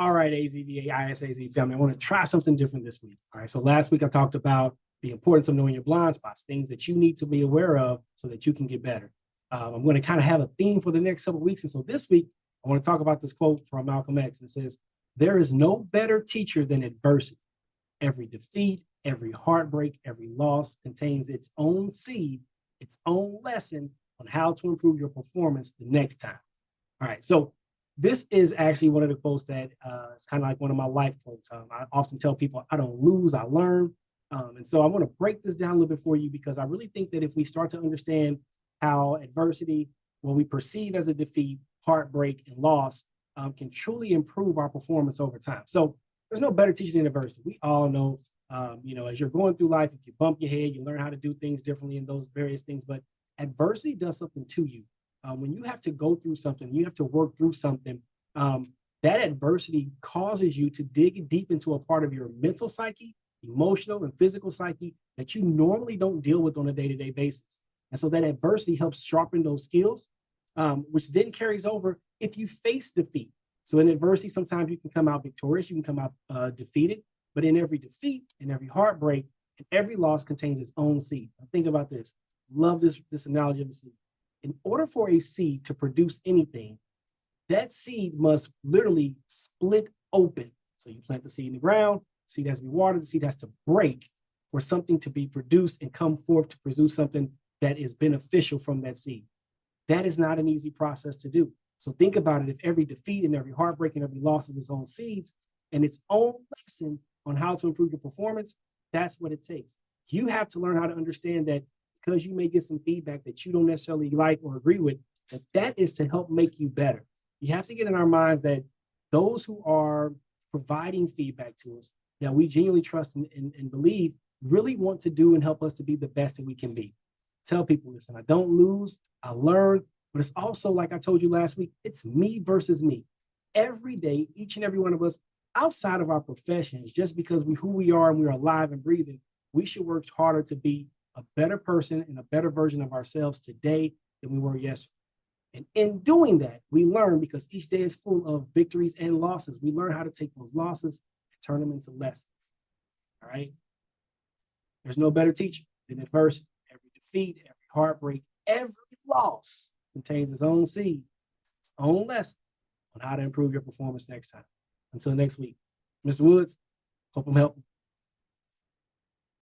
All right, AZVA, ISAZ family, I want to try something different this week. All right, so last week I talked about the importance of knowing your blind spots, things that you need to be aware of so that you can get better. I'm going to kind of have a theme for the next couple of weeks. And so this week, I want to talk about this quote from Malcolm X. It says, "There is no better teacher than adversity. Every defeat, every heartbreak, every loss contains its own seed, its own lesson on how to improve your performance the next time." All right, so this is actually one of the quotes that it's kind of like one of my life quotes. I often tell people, I don't lose, I learn. And so I want to break this down a little bit for you because I really think that if we start to understand how adversity, what we perceive as a defeat, heartbreak, and loss can truly improve our performance over time. So there's no better teacher than adversity. We all know, as you're going through life, if you bump your head, you learn how to do things differently in those various things. But adversity does something to you. When you have to go through something, you have to work through something, that adversity causes you to dig deep into a part of your mental psyche, emotional and physical psyche that you normally don't deal with on a day-to-day basis. And so that adversity helps sharpen those skills, which then carries over if you face defeat. So in adversity, sometimes you can come out victorious, you can come out defeated, but in every defeat, in every heartbreak, and every loss contains its own seed. Now think about this. Love this analogy of the seed. In order for a seed to produce anything, that seed must literally split open. So you plant the seed in the ground, the seed has to be watered, the seed has to break for something to be produced and come forth to produce something that is beneficial from that seed. That is not an easy process to do. So think about it. If every defeat and every heartbreak and every loss is its own seeds and its own lesson on how to improve your performance, that's what it takes. You have to learn how to understand that because you may get some feedback that you don't necessarily like or agree with, that is to help make you better. You have to get in our minds that those who are providing feedback to us that we genuinely trust and believe really want to do and help us to be the best that we can be. Tell people, listen, I don't lose, I learn, but it's also, like I told you last week, it's me versus me. Every day, each and every one of us, outside of our professions, just because who we are and we're alive and breathing, we should work harder to be a better person and a better version of ourselves today than we were yesterday. And in doing that, we learn because each day is full of victories and losses. We learn how to take those losses and turn them into lessons. All right. There's no better teacher than adversity. Every defeat, every heartbreak, every loss contains its own seed, its own lesson on how to improve your performance next time. Until next week, Mr. Woods, hope I'm helping.